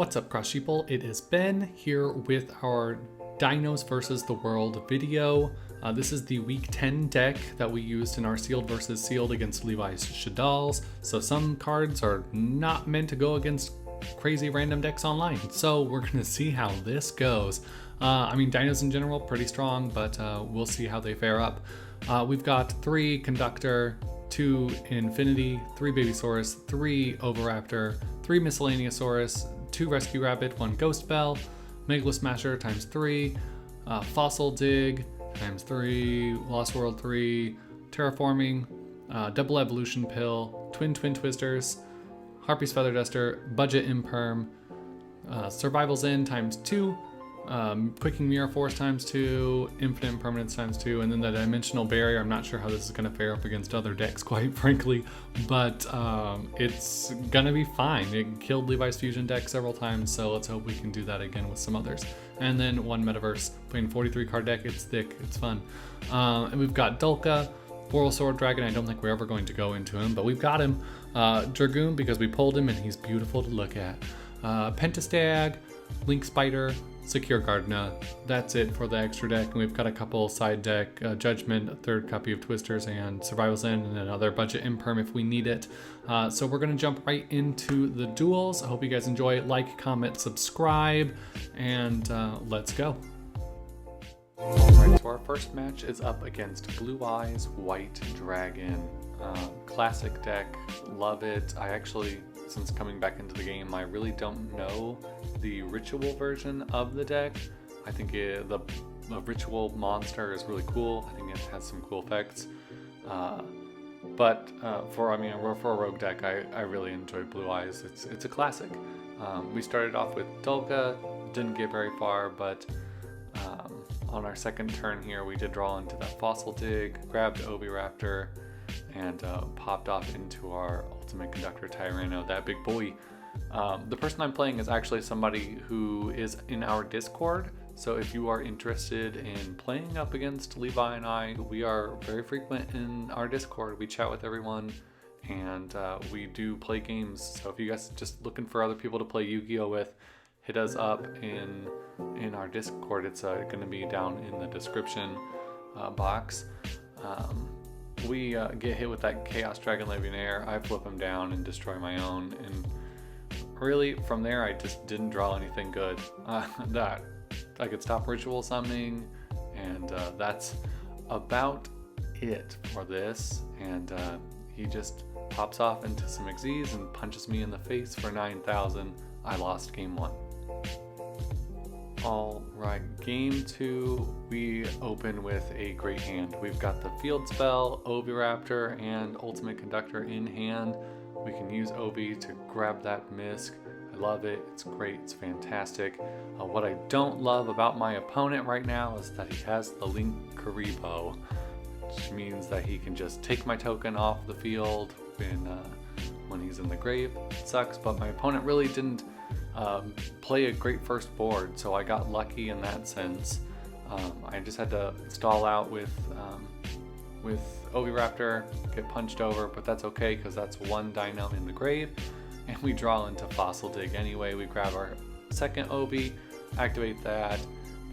What's up, Cross Sheeple? It is Ben here with our Dinos versus the World video. This is the Week 10 deck that we used in our Sealed versus Sealed against Levi's Shaddolls. So some cards are not meant to go against crazy random decks online. So we're going to see how this goes. Dinos in general, pretty strong, but we'll see how they fare up. We've got 3 Conductor, 2 Infinity, 3 Babysaurus, 3 Oviraptor, 3 Miscellaneousaurus, 2 Rescue Rabbit, 1 Ghost Bell, Megalo Smasher times 3, Fossil Dig times 3, Lost World 3, Terraforming, Double Evolution Pill, Twin Twisters, Harpy's Feather Duster, Budget Imperm, Survival's End times 2, Quicking Mirror Force times 2, Infinite Impermanence times 2, and then the Dimensional Barrier. I'm not sure how this is going to fare up against other decks, quite frankly, but it's going to be fine. It killed Levi's Fusion deck several times, so let's hope we can do that again with some others. And then 1 Metaverse, playing 43 card deck. It's thick, it's fun. And we've got Dulka, Boral Sword Dragon. I don't think we're ever going to go into him, but we've got him. Dragoon, because we pulled him and he's beautiful to look at. Pentastag, Link Spider, Secure Gardna. That's it for the extra deck, and we've got a couple side deck, Judgment, a 3rd copy of Twisters, and Survival's End, and another Budget Imperm if we need it. So we're going to jump right into the duels. I hope you guys enjoy. Like, comment, subscribe, and let's go. Alright, so our first match is up against Blue Eyes White Dragon. Classic deck, love it. I actually, since coming back into the game, I really don't know the ritual version of the deck. I think the ritual monster is really cool. I think it has some cool effects. But for a rogue deck, I really enjoy Blue Eyes. It's a classic. We started off with Dulka, didn't get very far, but on our second turn here, we did draw into that Fossil Dig, grabbed Oviraptor, and popped off into our Ultimate Conductor Tyranno, that big boy. The person I'm playing is actually somebody who is in our Discord, so if you are interested in playing up against Levi and I, we are very frequent in our Discord. We chat with everyone, and we do play games, so if you guys are just looking for other people to play Yu-Gi-Oh with, hit us up in our Discord. It's going to be down in the description box. We get hit with that Chaos Dragon Legionnaire. I flip him down and destroy my own, and really from there I just didn't draw anything good. That I could stop ritual summoning, and that's about it for this. And he just pops off into some Xyz and punches me in the face for 9,000. I lost game 1. Alright, game 2, we open with a great hand. We've got the Field Spell, Oviraptor, and Ultimate Conductor in hand. We can use Ovi to grab that Misk. I love it, it's great, it's fantastic. What I don't love about my opponent right now is that he has the Link Karibo, which means that he can just take my token off the field when he's in the grave. It sucks, but my opponent really didn't play a great first board, so I got lucky in that sense. I just had to stall out with Oviraptor, get punched over, but that's okay because that's 1 Dino in the grave, and we draw into Fossil Dig anyway. We grab our second Obi, activate that,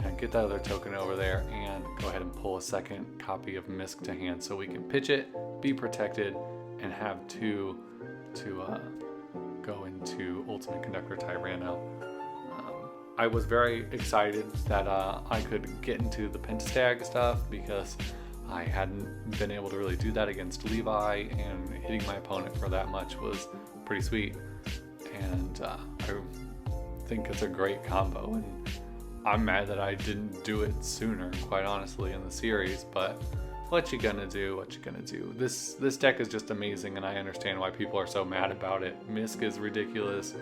and get that other token over there, and go ahead and pull a second copy of Misk to hand so we can pitch it, be protected, and have 2 to go into Ultimate Conductor Tyranno. I was very excited that I could get into the Pentastag stuff because I hadn't been able to really do that against Levi, and hitting my opponent for that much was pretty sweet. And I think it's a great combo, and I'm mad that I didn't do it sooner, quite honestly, in the series, but what you gonna do, what you gonna do. This deck is just amazing, and I understand why people are so mad about it. Misk is ridiculous.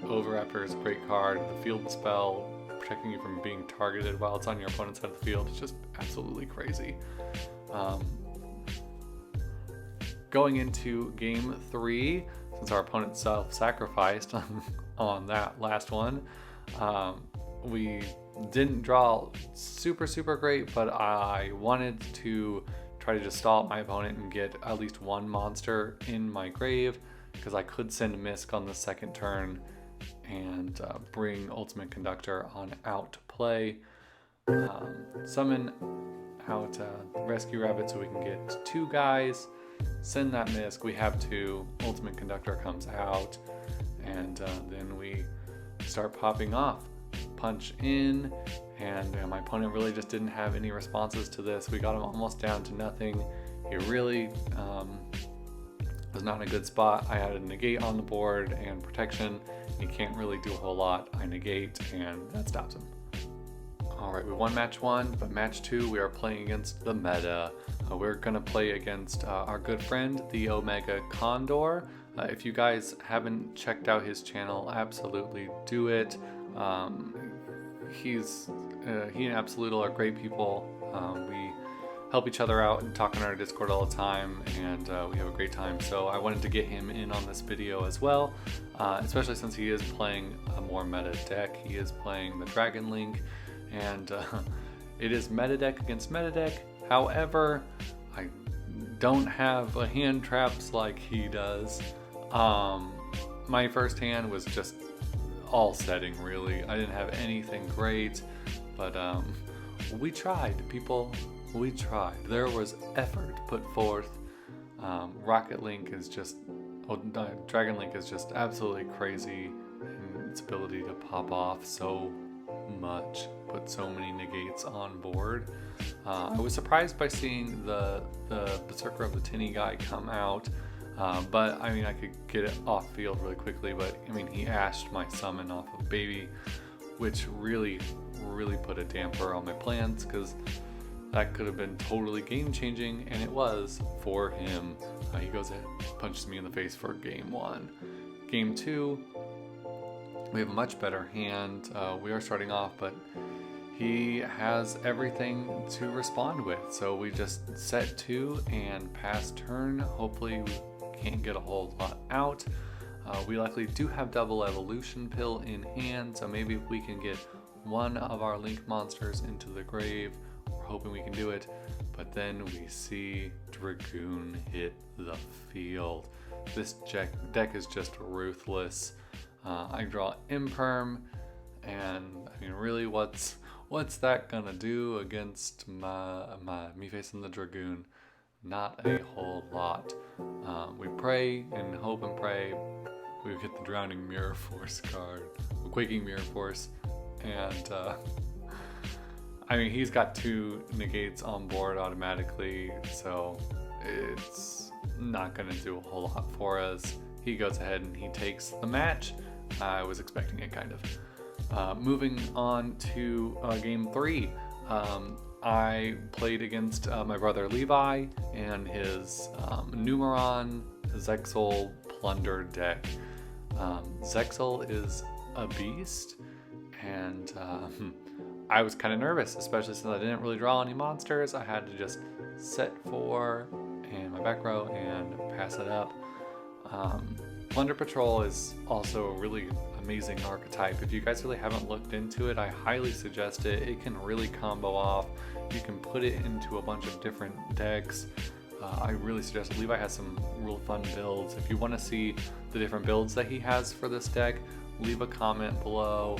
Oviraptor is a great card. The Field Spell, protecting you from being targeted while it's on your opponent's side of the field, is just absolutely crazy. Going into game 3, since our opponent self-sacrificed on that last one, we didn't draw super great, but I wanted to try to just stall my opponent and get at least 1 monster in my grave, because I could send Misk on the second turn and and bring Ultimate Conductor on out to play. Summon out Rescue Rabbit so we can get 2 guys. Send that misc, we have 2. Ultimate Conductor comes out, and then we start popping off. Punch in, and my opponent really just didn't have any responses to this. We got him almost down to nothing. He really was not in a good spot. I had a negate on the board and protection. He can't really do a whole lot. I negate, and that stops him. Alright, we won match 1, but match 2 we are playing against the meta. We're going to play against our good friend, the Omega Condor. If you guys haven't checked out his channel, absolutely do it. He and Absolutal are great people. We help each other out and talk on our Discord all the time, and we have a great time. So I wanted to get him in on this video as well, especially since he is playing a more meta deck. He is playing the Dragon Link, and it is meta deck against meta deck. However, I don't have hand traps like he does. My first hand was just all setting, really. I didn't have anything great, but we tried, people. We tried. There was effort put forth. Rocket Link is just, Dragon Link is just absolutely crazy in its ability to pop off so much, put so many negates on board. I was surprised by seeing the Berserker of the Tinny guy come out, but I mean, I could get it off field really quickly, but I mean, he ashed my summon off of Baby, which really put a damper on my plans, because that could have been totally game changing, and it was for him. He goes ahead, punches me in the face for game 1. Game 2, we have a much better hand. We are starting off, but he has everything to respond with. So we just set 2 and pass turn. Hopefully we can't get a whole lot out. We likely do have double evolution pill in hand, so maybe if we can get one of our link monsters into the grave, we're hoping we can do it. But then we see Dragoon hit the field. This deck is just ruthless. I draw Imperm, and I mean, really, what's that gonna do against me facing the Dragoon? Not a whole lot. We pray and hope and pray. We get the Drowning Mirror Force card, the Quaking Mirror Force, and I mean, he's got 2 negates on board automatically, so it's not gonna do a whole lot for us. He goes ahead and he takes the match. I was expecting it, kind of. Moving on to game 3. I played against my brother Levi and his Numeron Zexal Plunder deck. Zexal is a beast, and I was kind of nervous, especially since I didn't really draw any monsters. I had to just set 4 in my back row and pass it up. Plunder Patrol is also a really amazing archetype. If you guys really haven't looked into it, I highly suggest it. It can really combo off. You can put it into a bunch of different decks. I really suggest it. Levi has some real fun builds. If you want to see the different builds that he has for this deck, leave a comment below.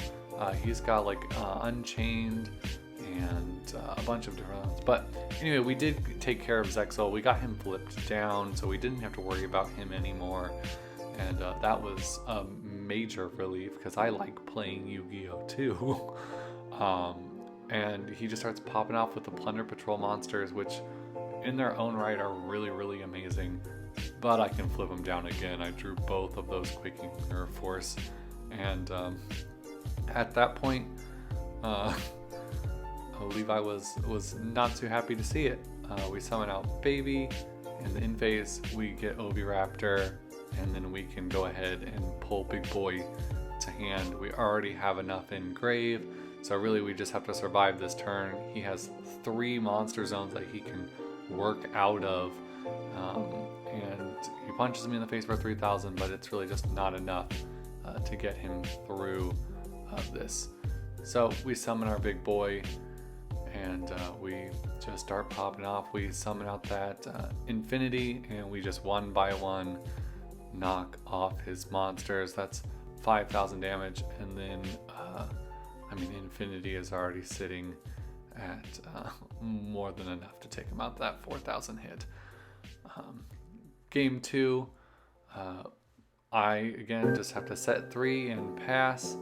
He's got like Unchained and a bunch of different ones. But anyway, we did take care of Zexal. We got him flipped down, so we didn't have to worry about him anymore. And that was a major relief, because I like playing Yu-Gi-Oh! Too. And he just starts popping off with the Plunder Patrol monsters, which in their own right are really amazing. But I can flip them down again. I drew both of those Quaking Mirror Force. And at that point, Levi was not too happy to see it. We summon out Baby. In the in phase, we get Oviraptor, and then we can go ahead and pull Big Boy to hand. We already have enough in grave, so really we just have to survive this turn. He has 3 monster zones that he can work out of, and he punches me in the face for 3,000, but it's really just not enough to get him through this. So we summon our Big Boy, and we just start popping off. We summon out that Infinity, and we just one by one knock off his monsters. That's 5,000 damage, and then I mean, Infinity is already sitting at more than enough to take him out that 4,000 hit. Game 2, I again just have to set 3 and pass.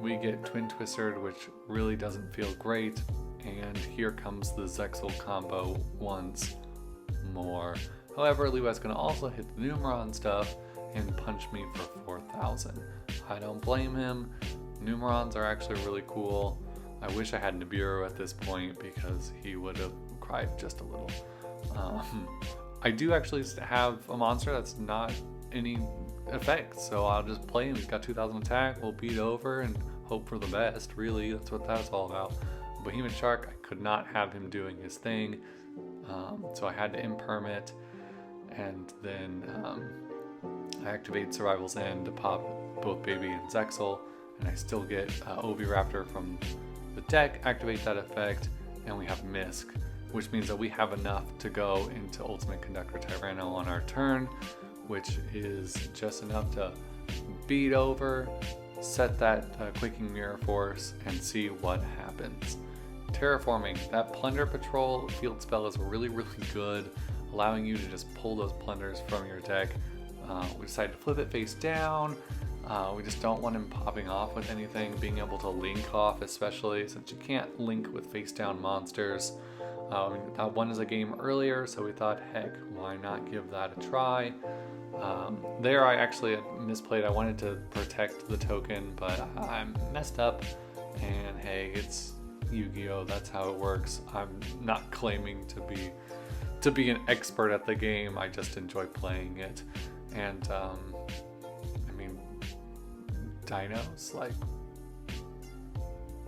We get Twin Twistered, which really doesn't feel great, and here comes the Zexal combo once more. However, Levi's going to also hit the Numeron stuff and punch me for 4,000. I don't blame him. Numerons are actually really cool. I wish I had Nibiru at this point because he would have cried just a little. I do actually have a monster that's not any effect, so I'll just play him. He's got 2,000 attack, we'll beat over and hope for the best. Really, that's what that's all about. Behemoth Shark, I could not have him doing his thing, so I had to imperm, and then I activate Survival's End to pop both Baby and Zexal, and I still get Oviraptor from the deck, activate that effect, and we have Misk, which means that we have enough to go into Ultimate Conductor Tyranno on our turn, which is just enough to beat over, set that Quaking Mirror Force, and see what happens. Terraforming, that Plunder Patrol field spell is really good, allowing you to just pull those plunders from your deck. We decided to flip it face down. We just don't want him popping off with anything, being able to link off, especially since you can't link with face down monsters. That one is a game earlier, so we thought, heck, why not give that a try? There I actually misplayed. I wanted to protect the token, but I messed up, and hey, it's Yu-Gi-Oh! That's how it works. I'm not claiming to be an expert at the game. I just enjoy playing it, and I mean, Dinos, like,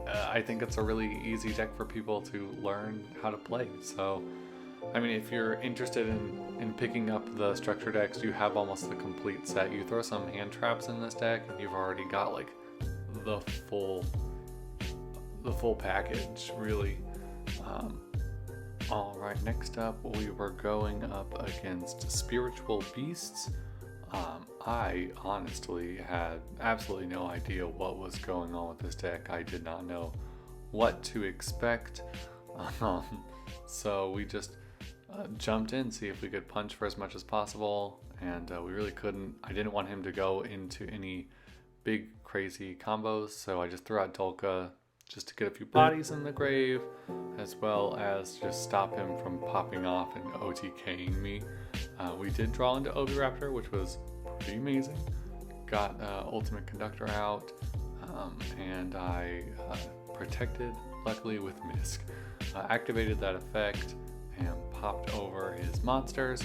I think it's a really easy deck for people to learn how to play. So, I mean, if you're interested in picking up the structure decks, you have almost the complete set. You throw some hand traps in this deck, and you've already got like the full package, really. All right, next up, we were going up against Spiritual Beasts. I honestly had absolutely no idea what was going on with this deck. I did not know what to expect. So we just jumped in, see if we could punch for as much as possible, and we really couldn't. I didn't want him to go into any big crazy combos, so I just threw out Dolka just to get a few bodies in the grave, as well as just stop him from popping off and OTKing me. We did draw into Oviraptor, which was pretty amazing. Got Ultimate Conductor out, and I protected, luckily, with Misk. Activated that effect and popped over his monsters.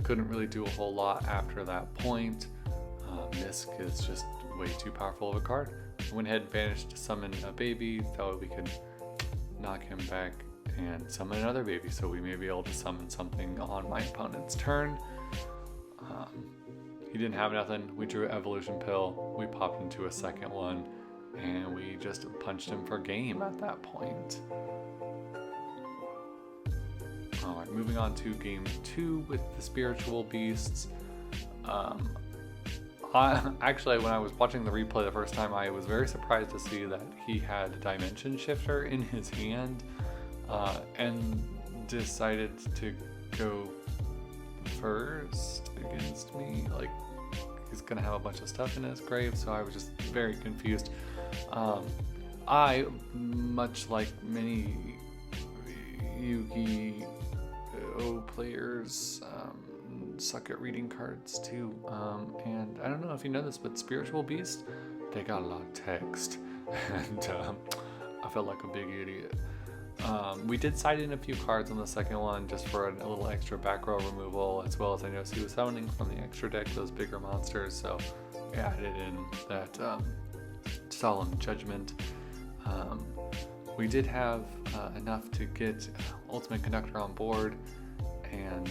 Couldn't really do a whole lot after that point. Misk is just way too powerful of a card. I went ahead and managed to summon a baby, thought we could knock him back and summon another baby, so we may be able to summon something on my opponent's turn. He didn't have nothing. We drew Evolution Pill, we popped into a second one, and we just punched him for game at that point. Alright, moving on to game 2 with the Spiritual Beasts. Actually, when I was watching the replay the first time, I was very surprised to see that he had a Dimension Shifter in his hand, and decided to go first against me. Like, he's gonna have a bunch of stuff in his grave, so I was just very confused. I, much like many Yu-Gi-Oh players, suck at reading cards too, and I don't know if you know this, but Spiritual Beast, they got a lot of text, and I felt like a big idiot. We did side in a few cards on the second one just for a little extra back row removal, as well as I noticed he was summoning from the extra deck those bigger monsters, so we added in that Solemn Judgment. We did have enough to get Ultimate Conductor on board, and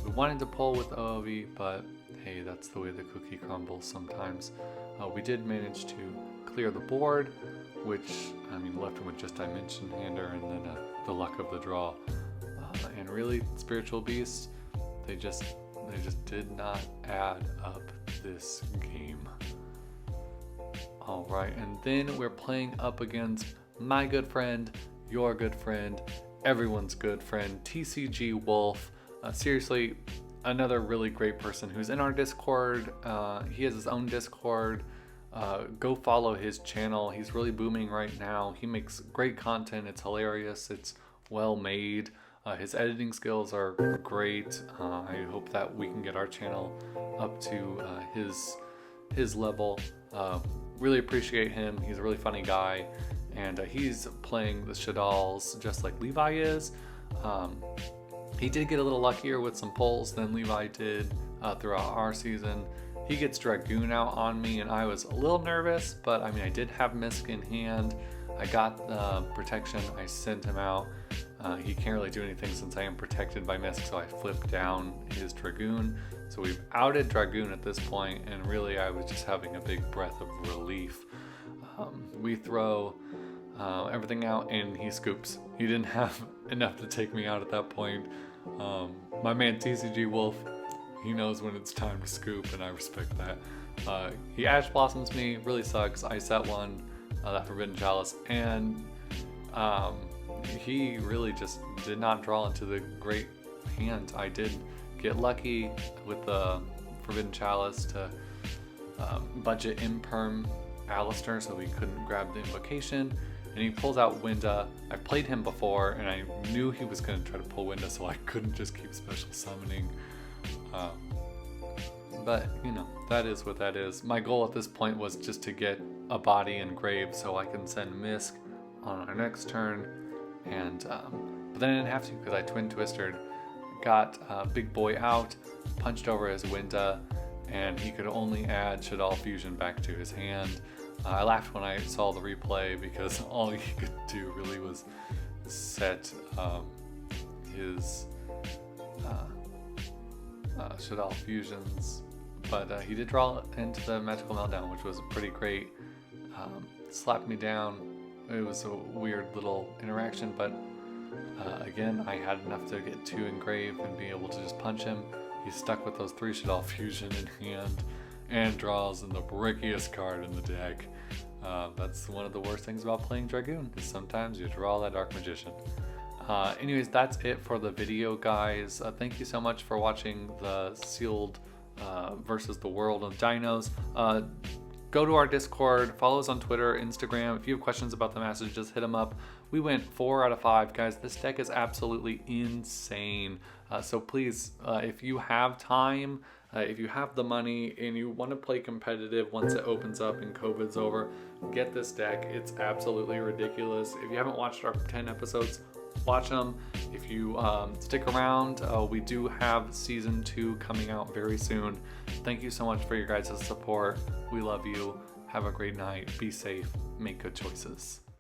we wanted to pull with OOV, but hey, that's the way the cookie crumbles sometimes. We did manage to clear the board, which, I mean, left him with just Dimension Hander and then the luck of the draw. And really, Spiritual Beasts, they just did not add up this game. All right, and then we're playing up against my good friend, your good friend, everyone's good friend, TCG Wolf. Seriously, another really great person who's in our Discord. He has his own Discord. Go follow his channel. He's really booming right now. He makes great content. It's hilarious. It's well made. His editing skills are great. I hope that we can get our channel up to his level. Really appreciate him. He's a really funny guy, and he's playing the Shaddolls just like Levi is. He did get a little luckier with some pulls than Levi did throughout our season. He gets Dragoon out on me, and I was a little nervous, but I mean, I did have Misk in hand. I got protection. I sent him out. He can't really do anything since I am protected by Misk, so I flipped down his Dragoon. So we've outed Dragoon at this point, and really I was just having a big breath of relief. We throw everything out, and he scoops. He didn't have enough to take me out at that point. My man TCG Wolf, he knows when it's time to scoop, and I respect that. He Ash Blossoms me, really sucks. I set one, that Forbidden Chalice, and he really just did not draw into the great hand. I did get lucky with the Forbidden Chalice to budget Imperm Alistair so he couldn't grab the invocation, and he pulls out Winda. I played him before, and I knew he was going to try to pull Winda, so I couldn't just keep special summoning. But, you know, that is what that is. My goal at this point was just to get a body in grave so I can send Misk on our next turn. And but then I didn't have to because I Twin Twistered, got Big Boy out, punched over his Winda, and he could only add Shaddoll Fusion back to his hand. I laughed when I saw the replay because all he could do really was set his Shaddoll Fusions, but he did draw into the Magical Meltdown, which was pretty great. Slapped me down. It was a weird little interaction, but again, I had enough to get 2 engrave and be able to just punch him. He's stuck with those 3 Shaddoll Fusion in hand and draws in the brickiest card in the deck. That's one of the worst things about playing Dragoon, is sometimes you draw that Dark Magician. Anyways, that's it for the video, guys. Thank you so much for watching the Sealed versus the World of Dinos. Go to our Discord, follow us on Twitter, Instagram. If you have questions about the message, just hit them up. We went 4 out of 5, guys. This deck is absolutely insane. So please, if you have time, if you have the money and you want to play competitive once it opens up and COVID's over, get this deck. It's absolutely ridiculous. If you haven't watched our 10 episodes, watch them. If you stick around, we do have season 2 coming out very soon. Thank you so much for your guys' support. We love you. Have a great night. Be safe. Make good choices.